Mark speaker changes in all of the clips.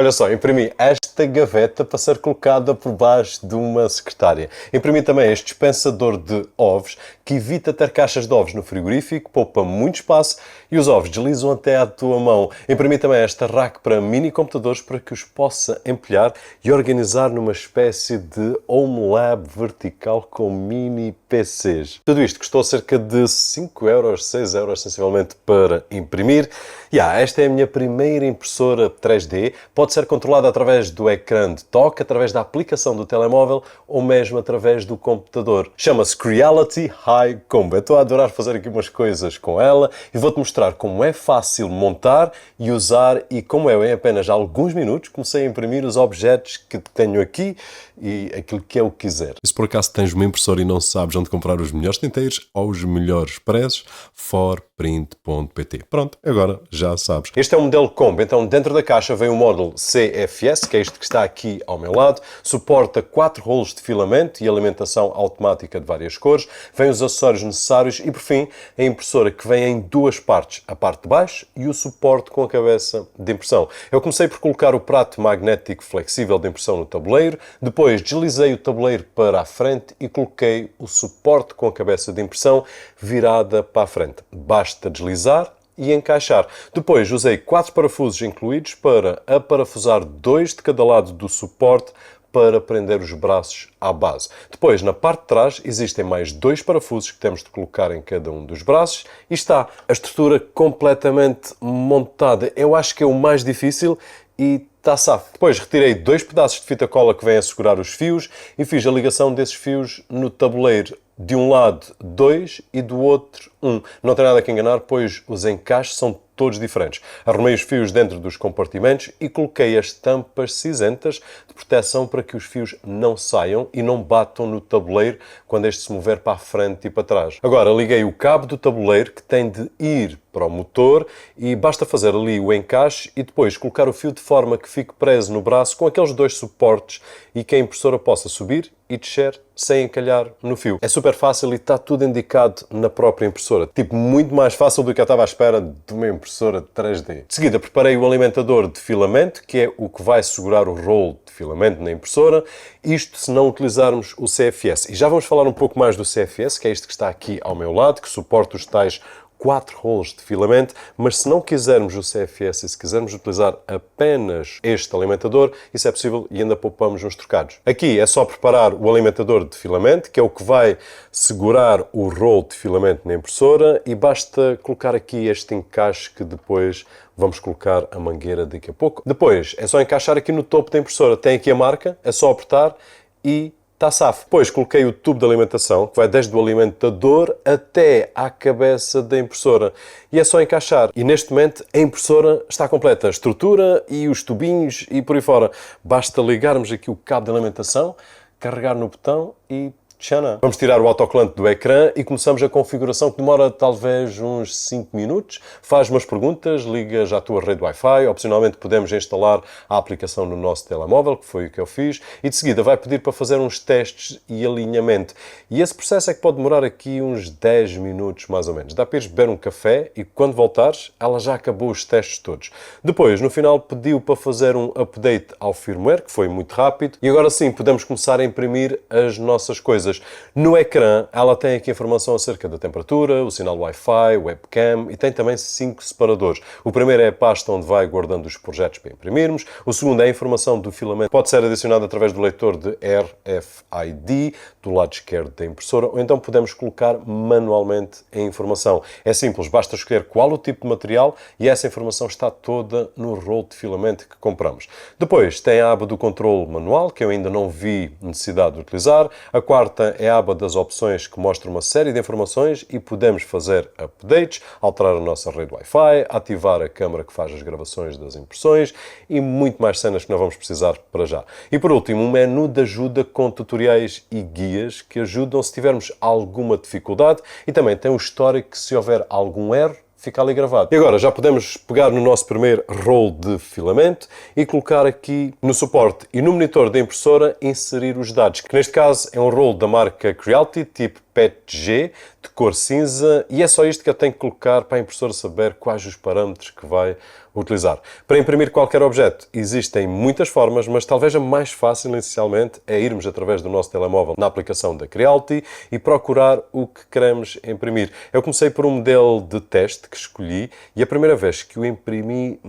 Speaker 1: Olha só, imprimi esta gaveta para ser colocada por baixo de uma secretária. Imprimi também este dispensador de ovos, que evita ter caixas de ovos no frigorífico, poupa muito espaço e os ovos deslizam até à tua mão. Imprimi também esta rack para mini computadores para que os possa empilhar e organizar numa espécie de home lab vertical com mini PCs. Tudo isto custou cerca de 5 euros, 6 euros sensivelmente para imprimir. Esta é a minha primeira impressora 3D. Pode ser controlada através do ecrã de toque, através da aplicação do telemóvel ou mesmo através do computador. Chama-se Creality High Combo. Eu estou a adorar fazer aqui umas coisas com ela e vou-te mostrar como é fácil montar e usar e como eu, em apenas alguns minutos, comecei a imprimir os objetos que tenho aqui e aquilo que eu quiser.
Speaker 2: Se por acaso tens uma impressora e não sabes onde comprar os melhores tinteiros ou os melhores preços, forprint.pt. Pronto, agora já sabes.
Speaker 1: Este é o modelo Combo, então dentro da caixa vem o módulo CFS, que é este que está aqui ao meu lado, suporta 4 rolos de filamento e alimentação automática de várias cores, vem os acessórios necessários e por fim a impressora que vem em duas partes, a parte de baixo e o suporte com a cabeça de impressão. Eu comecei por colocar o prato magnético flexível de impressão no tabuleiro, depois deslizei o tabuleiro para a frente e coloquei o suporte com a cabeça de impressão virada para a frente. Basta deslizar e encaixar. Depois usei 4 parafusos incluídos para aparafusar 2 de cada lado do suporte para prender os braços à base. Depois, na parte de trás, existem mais 2 parafusos que temos de colocar em cada um dos braços e está a estrutura completamente montada. Eu acho que é o mais difícil e está safo. Depois retirei 2 pedaços de fita cola que vêm a segurar os fios e fiz a ligação desses fios no tabuleiro. De um lado 2 e do outro 1. Não tem nada que enganar, pois os encaixes são todos diferentes. Arrumei os fios dentro dos compartimentos e coloquei as tampas cinzentas de proteção para que os fios não saiam e não batam no tabuleiro quando este se mover para a frente e para trás. Agora liguei o cabo do tabuleiro que tem de ir para o motor e basta fazer ali o encaixe e depois colocar o fio de forma que fique preso no braço com aqueles 2 suportes e que a impressora possa subir e descer sem encalhar no fio. É super fácil e está tudo indicado na própria impressora. Tipo, muito mais fácil do que eu estava à espera de uma impressora 3D. De seguida, preparei o alimentador de filamento, que é o que vai segurar o rolo de filamento na impressora. Isto se não utilizarmos o CFS. E já vamos falar um pouco mais do CFS, que é este que está aqui ao meu lado, que suporta os tais 4 rolos de filamento, mas se não quisermos o CFS e se quisermos utilizar apenas este alimentador, isso é possível e ainda poupamos uns trocados. Aqui é só preparar o alimentador de filamento, que é o que vai segurar o rolo de filamento na impressora e basta colocar aqui este encaixe que depois vamos colocar a mangueira daqui a pouco. Depois é só encaixar aqui no topo da impressora, tem aqui a marca, é só apertar e está safo. Depois coloquei o tubo de alimentação, que vai desde o alimentador até à cabeça da impressora. E é só encaixar. E neste momento a impressora está completa. A estrutura e os tubinhos e por aí fora. Basta ligarmos aqui o cabo de alimentação, carregar no botão e tchana. Vamos tirar o autocolante do ecrã e começamos a configuração que demora talvez uns 5 minutos. Faz umas perguntas, ligas à tua rede Wi-Fi, opcionalmente podemos instalar a aplicação no nosso telemóvel, que foi o que eu fiz, e de seguida vai pedir para fazer uns testes e alinhamento. E esse processo é que pode demorar aqui uns 10 minutos mais ou menos. Dá para ires beber um café e quando voltares, ela já acabou os testes todos. Depois, no final, pediu para fazer um update ao firmware, que foi muito rápido, e agora sim podemos começar a imprimir as nossas coisas. No ecrã, ela tem aqui informação acerca da temperatura, o sinal Wi-Fi, webcam e tem também 5 separadores. O primeiro é a pasta onde vai guardando os projetos para imprimirmos. O segundo é a informação do filamento. Pode ser adicionado através do leitor de RFID do lado esquerdo da impressora ou então podemos colocar manualmente a informação. É simples, basta escolher qual o tipo de material e essa informação está toda no rolo de filamento que compramos. Depois tem a aba do controle manual, que eu ainda não vi necessidade de utilizar. A quarta é a aba das opções que mostra uma série de informações e podemos fazer updates, alterar a nossa rede Wi-Fi, ativar a câmara que faz as gravações das impressões e muito mais cenas que não vamos precisar para já. E por último, um menu de ajuda com tutoriais e guias que ajudam se tivermos alguma dificuldade e também tem o histórico que se houver algum erro, fica ali gravado. E agora já podemos pegar no nosso primeiro rolo de filamento e colocar aqui no suporte e no monitor da impressora inserir os dados, que neste caso é um rolo da marca Creality, tipo PETG, de cor cinza, e é só isto que eu tenho que colocar para a impressora saber quais os parâmetros que vai utilizar. Para imprimir qualquer objeto existem muitas formas, mas talvez a mais fácil inicialmente é irmos através do nosso telemóvel na aplicação da Creality e procurar o que queremos imprimir. Eu comecei por um modelo de teste que escolhi e a primeira vez que o imprimi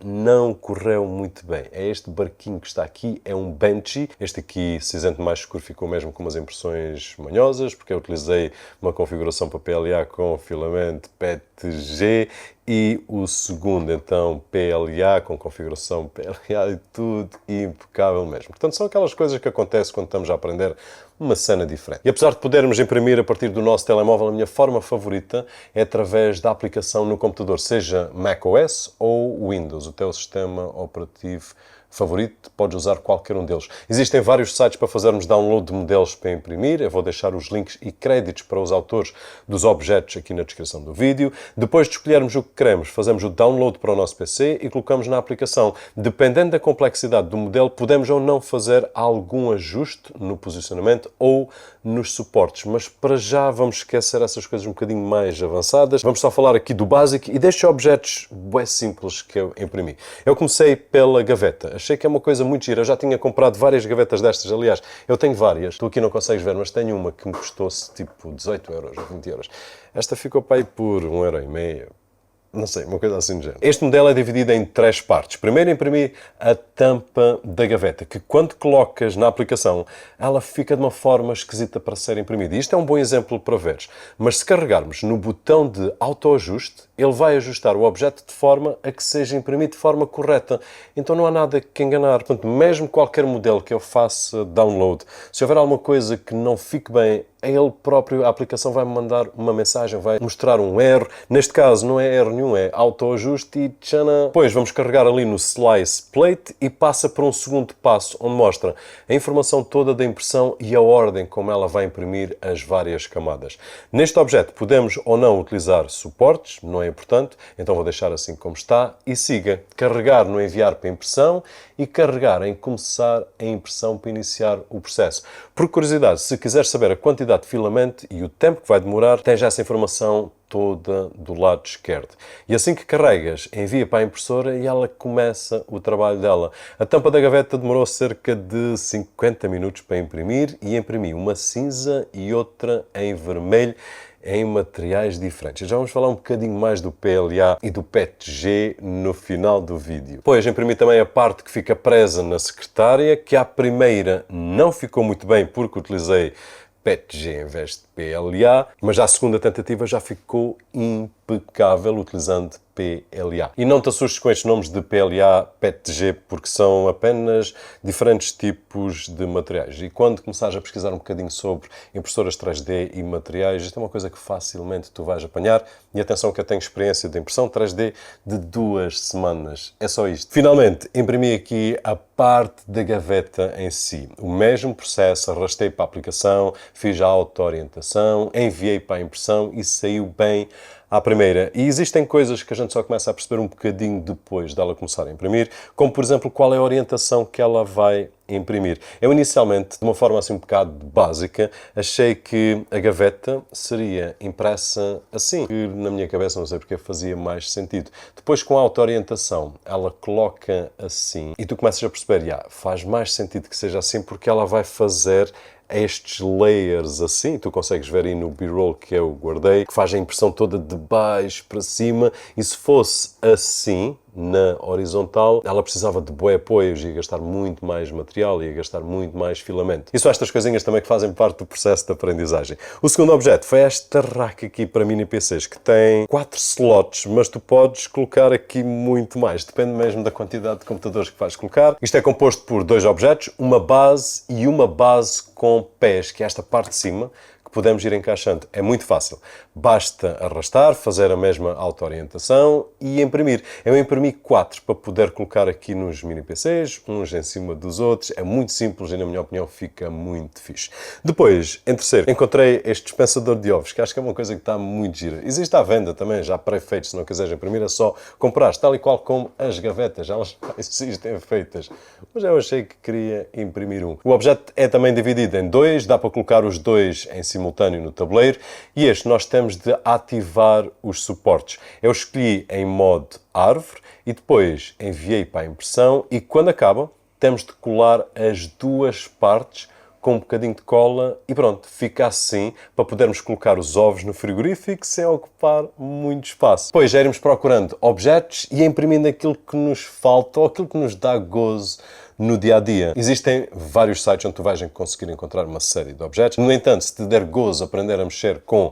Speaker 1: não correu muito bem. É este barquinho que está aqui, é um Benchy. Este aqui, cinzento mais escuro, ficou mesmo com umas impressões manhosas, porque eu utilizei uma configuração para PLA com filamento PETG e o segundo, então, PLA, com configuração PLA e tudo impecável mesmo. Portanto, são aquelas coisas que acontecem quando estamos a aprender uma cena diferente. E apesar de podermos imprimir a partir do nosso telemóvel, a minha forma favorita é através da aplicação no computador, seja macOS ou Windows, o teu sistema operativo favorito, podes usar qualquer um deles. Existem vários sites para fazermos download de modelos para imprimir. Eu vou deixar os links e créditos para os autores dos objetos aqui na descrição do vídeo. Depois de escolhermos o que queremos, fazemos o download para o nosso PC e colocamos na aplicação. Dependendo da complexidade do modelo, podemos ou não fazer algum ajuste no posicionamento ou nos suportes. Mas para já vamos esquecer essas coisas um bocadinho mais avançadas. Vamos só falar aqui do básico e destes objetos bem simples que eu imprimi. Eu comecei pela gaveta. Achei que é uma coisa muito gira. Eu já tinha comprado várias gavetas destas. Aliás, eu tenho várias. Tu aqui não consegues ver, mas tenho uma que me custou-se tipo 18 euros ou 20 euros. Esta ficou para aí por 1,5€. Não sei, uma coisa assim do género. Este modelo é dividido em 3 partes. Primeiro imprimi a tampa da gaveta, que quando colocas na aplicação, ela fica de uma forma esquisita para ser imprimida. Isto é um bom exemplo para veres. Mas se carregarmos no botão de autoajuste, ele vai ajustar o objeto de forma a que seja imprimido de forma correta. Então não há nada que enganar. Portanto, mesmo qualquer modelo que eu faça download, se houver alguma coisa que não fique bem, ele próprio, a aplicação vai-me mandar uma mensagem, vai mostrar um erro. Neste caso não é erro nenhum, é autoajuste e tchana. Depois vamos carregar ali no Slice Plate e passa para um segundo passo, onde mostra a informação toda da impressão e a ordem como ela vai imprimir as várias camadas. Neste objeto podemos ou não utilizar suportes, não é importante, então vou deixar assim como está e siga. Carregar no enviar para impressão e carregar em começar a impressão para iniciar o processo. Por curiosidade, se quiser saber a quantidade de filamento e o tempo que vai demorar, tens essa informação toda do lado esquerdo. E assim que carregas, envia para a impressora e ela começa o trabalho dela. A tampa da gaveta demorou cerca de 50 minutos para imprimir e imprimi uma cinza e outra em vermelho, em materiais diferentes. Já vamos falar um bocadinho mais do PLA e do PETG no final do vídeo. Depois imprimi também a parte que fica presa na secretária, que à primeira não ficou muito bem porque utilizei PETG em vez de PLA, mas já a segunda tentativa já ficou impecável utilizando PLA. E não te assustes com estes nomes de PLA, PETG, porque são apenas diferentes tipos de materiais. E quando começares a pesquisar um bocadinho sobre impressoras 3D e materiais, isto é uma coisa que facilmente tu vais apanhar. E atenção que eu tenho experiência de impressão 3D de 2 semanas. É só isto. Finalmente, imprimi aqui a parte da gaveta em si. O mesmo processo, arrastei para a aplicação, fiz a auto-orientação, enviei para a impressão e saiu bem à primeira. E existem coisas que a gente só começa a perceber um bocadinho depois dela começar a imprimir, como por exemplo qual é a orientação que ela vai imprimir. Eu inicialmente, de uma forma assim um bocado básica, achei que a gaveta seria impressa assim, que na minha cabeça não sei porque fazia mais sentido. Depois com a auto-orientação, ela coloca assim e tu começas a perceber, faz mais sentido que seja assim porque ela vai fazer estes layers assim, tu consegues ver aí no B-roll que eu guardei, que faz a impressão toda de baixo para cima, e se fosse assim, na horizontal, ela precisava de bué apoios, ia gastar muito mais material, ia gastar muito mais filamento. E são estas coisinhas também que fazem parte do processo de aprendizagem. O segundo objeto foi esta rack aqui para mini PCs, que tem 4 slots, mas tu podes colocar aqui muito mais, depende mesmo da quantidade de computadores que vais colocar. Isto é composto por 2 objetos, uma base e uma base com pés, que é esta parte de cima, que podemos ir encaixando. É muito fácil. Basta arrastar, fazer a mesma auto-orientação e imprimir. Eu imprimi 4 para poder colocar aqui nos mini PCs, uns em cima dos outros. É muito simples e, na minha opinião, fica muito fixe. Depois, em terceiro, encontrei este dispensador de ovos, que acho que é uma coisa que está muito gira. Existe à venda também, já pré-feito. Se não quiseres imprimir, é só comprar, tal e qual como as gavetas. Elas existem feitas. Mas eu achei que queria imprimir um. O objeto é também dividido em 2. Dá para colocar os 2 em cima simultâneo no tabuleiro e este nós temos de ativar os suportes. Eu escolhi em modo árvore e depois enviei para a impressão e quando acaba temos de colar as duas partes com um bocadinho de cola e pronto, fica assim para podermos colocar os ovos no frigorífico sem ocupar muito espaço. Depois já iremos procurando objetos e imprimindo aquilo que nos falta ou aquilo que nos dá gozo no dia-a-dia. Existem vários sites onde tu vais conseguir encontrar uma série de objetos. No entanto, se te der gozo aprender a mexer com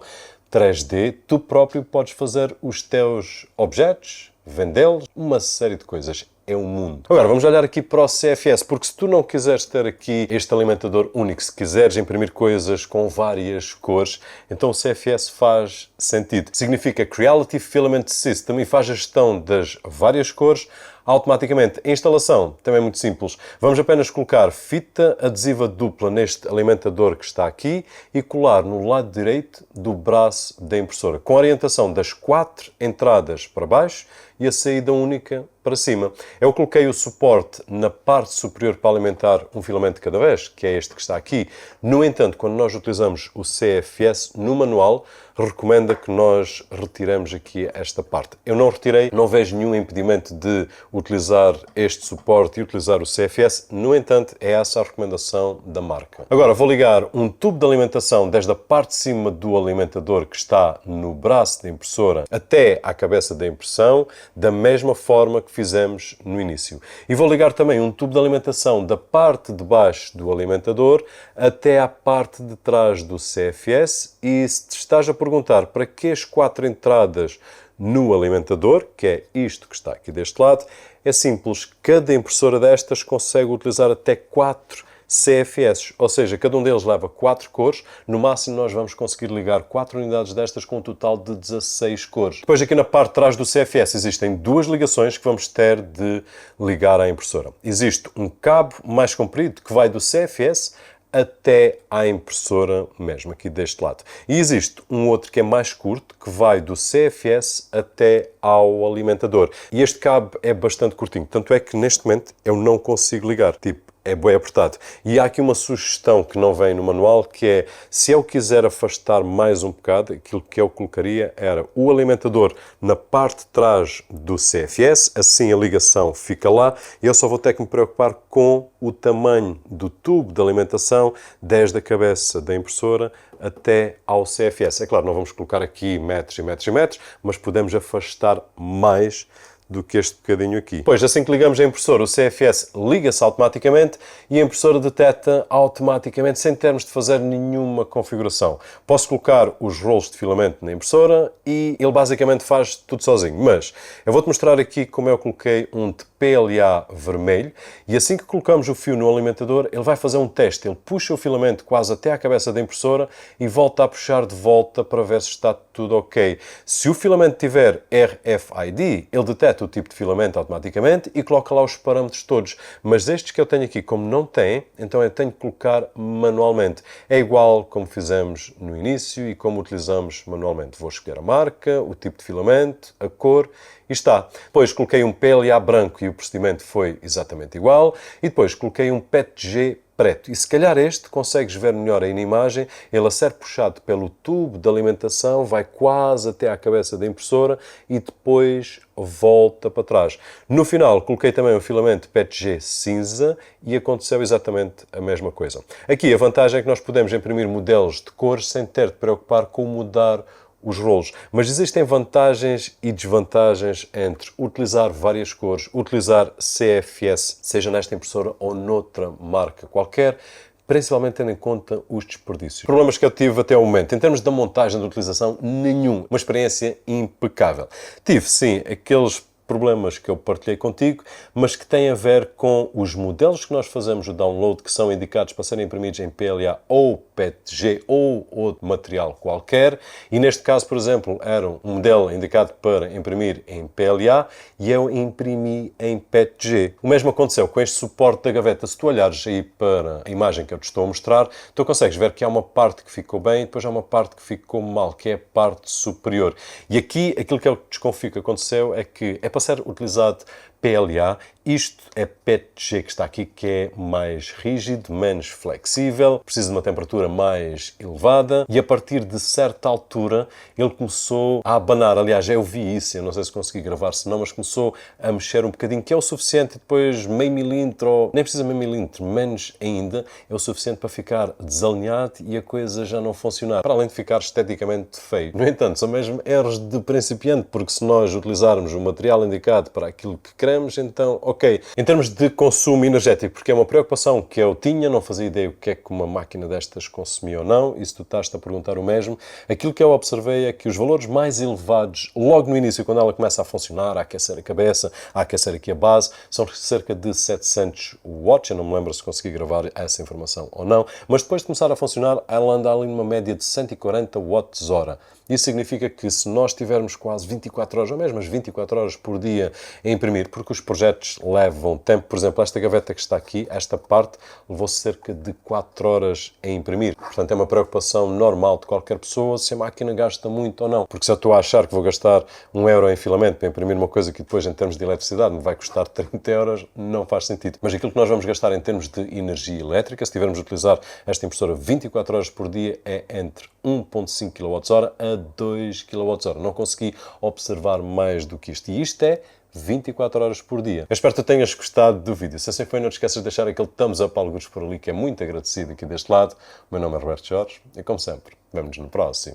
Speaker 1: 3D, tu próprio podes fazer os teus objetos, vendê-los, uma série de coisas. É um mundo. Agora, vamos olhar aqui para o CFS, porque se tu não quiseres ter aqui este alimentador único, se quiseres imprimir coisas com várias cores, então o CFS faz sentido. Significa Creality Filament System e faz a gestão das várias cores automaticamente. A instalação também é muito simples. Vamos apenas colocar fita adesiva dupla neste alimentador que está aqui e colar no lado direito do braço da impressora, com a orientação das 4 entradas para baixo e a saída única para cima. Eu coloquei o suporte na parte superior para alimentar um filamento de cada vez, que é este que está aqui. No entanto, quando nós utilizamos o CFS no manual, recomenda que nós retiremos aqui esta parte. Eu não retirei, não vejo nenhum impedimento de utilizar este suporte e utilizar o CFS. No entanto, é essa a recomendação da marca. Agora vou ligar um tubo de alimentação desde a parte de cima do alimentador que está no braço da impressora até à cabeça da impressão, da mesma forma que fizemos no início. E vou ligar também um tubo de alimentação da parte de baixo do alimentador até à parte de trás do CFS e se te estás a perguntar para que as 4 entradas no alimentador, que é isto que está aqui deste lado, é simples. Cada impressora destas consegue utilizar até 4 CFS, ou seja, cada um deles leva 4 cores, no máximo nós vamos conseguir ligar 4 unidades destas com um total de 16 cores. Depois aqui na parte de trás do CFS existem 2 ligações que vamos ter de ligar à impressora. Existe um cabo mais comprido que vai do CFS até à impressora mesmo, aqui deste lado. E existe um outro que é mais curto, que vai do CFS até ao alimentador. E este cabo é bastante curtinho, tanto é que neste momento eu não consigo ligar, tipo, é bem apertado. E há aqui uma sugestão que não vem no manual, que é, se eu quiser afastar mais um bocado, aquilo que eu colocaria era o alimentador na parte de trás do CFS, assim a ligação fica lá, e eu só vou ter que me preocupar com o tamanho do tubo de alimentação desde a cabeça da impressora até ao CFS. É claro, não vamos colocar aqui metros e metros e metros, mas podemos afastar mais do que este bocadinho aqui. Depois, assim que ligamos a impressora, o CFS liga-se automaticamente e a impressora detecta automaticamente sem termos de fazer nenhuma configuração. Posso colocar os rolos de filamento na impressora e ele basicamente faz tudo sozinho. Mas eu vou-te mostrar aqui como eu coloquei um de PLA vermelho e assim que colocamos o fio no alimentador, ele vai fazer um teste. Ele puxa o filamento quase até à cabeça da impressora e volta a puxar de volta para ver se está tudo ok. Se o filamento tiver RFID, ele detecta o tipo de filamento automaticamente e coloca lá os parâmetros todos. Mas estes que eu tenho aqui, como não tem, então eu tenho que colocar manualmente. É igual como fizemos no início e como utilizamos manualmente. Vou escolher a marca, o tipo de filamento, a cor e está. Depois coloquei um PLA branco e o procedimento foi exatamente igual. E depois coloquei um PETG preto. E se calhar este consegues ver melhor aí na imagem, ele a ser puxado pelo tubo de alimentação, vai quase até à cabeça da impressora e depois volta para trás. No final coloquei também um filamento PETG cinza e aconteceu exatamente a mesma coisa. Aqui a vantagem é que nós podemos imprimir modelos de cores sem ter de preocupar com mudar os rolos. Mas existem vantagens e desvantagens entre utilizar várias cores, utilizar CFS, seja nesta impressora ou noutra marca qualquer, principalmente tendo em conta os desperdícios. Problemas que eu tive até ao momento, em termos da montagem de utilização, nenhum. Uma experiência impecável. Tive, sim, aqueles problemas que eu partilhei contigo, mas que têm a ver com os modelos que nós fazemos o download, que são indicados para serem imprimidos em PLA ou PETG ou outro material qualquer. E neste caso, por exemplo, era um modelo indicado para imprimir em PLA e eu imprimi em PETG. O mesmo aconteceu com este suporte da gaveta. Se tu olhares aí para a imagem que eu te estou a mostrar, tu consegues ver que há uma parte que ficou bem e depois há uma parte que ficou mal, que é a parte superior. E aqui, aquilo que eu desconfio que aconteceu é que é para ser utilizado PLA. Isto é PETG que está aqui, que é mais rígido, menos flexível, precisa de uma temperatura mais elevada e a partir de certa altura ele começou a abanar. Aliás, eu vi isso, eu não sei se consegui gravar, se não, mas começou a mexer um bocadinho, que é o suficiente, e depois meio milímetro, ou nem precisa meio milímetro, menos ainda, é o suficiente para ficar desalinhado e a coisa já não funcionar, para além de ficar esteticamente feio. No entanto, são mesmo erros de principiante, porque se nós utilizarmos o material indicado para aquilo que queremos, então, ok. Em termos de consumo energético, porque é uma preocupação que eu tinha, não fazia ideia o que é que uma máquina destas consumia ou não, e se tu estás a perguntar o mesmo, aquilo que eu observei é que os valores mais elevados, logo no início, quando ela começa a funcionar, a aquecer a cabeça, a aquecer aqui a base, são cerca de 700 watts, eu não me lembro se consegui gravar essa informação ou não, mas depois de começar a funcionar, ela anda ali numa média de 140 watts hora. Isso significa que se nós tivermos quase 24 horas, ou mesmo as 24 horas por dia a imprimir, porque os projetos levam tempo, por exemplo, esta gaveta que está aqui, esta parte, levou cerca de 4 horas a imprimir. Portanto, é uma preocupação normal de qualquer pessoa se a máquina gasta muito ou não. Porque se eu estou a achar que vou gastar 1 euro em filamento para imprimir uma coisa que depois, em termos de eletricidade, me vai custar 30 euros, não faz sentido. Mas aquilo que nós vamos gastar em termos de energia elétrica, se tivermos a utilizar esta impressora 24 horas por dia, é entre 1.5 kWh a 2 kWh. Não consegui observar mais do que isto. E isto é 24 horas por dia. Eu espero que tu tenhas gostado do vídeo. Se assim foi, não te esqueças de deixar aquele thumbs up alguns por ali, que é muito agradecido aqui deste lado. O meu nome é Roberto Jorge e, como sempre, vemo-nos no próximo.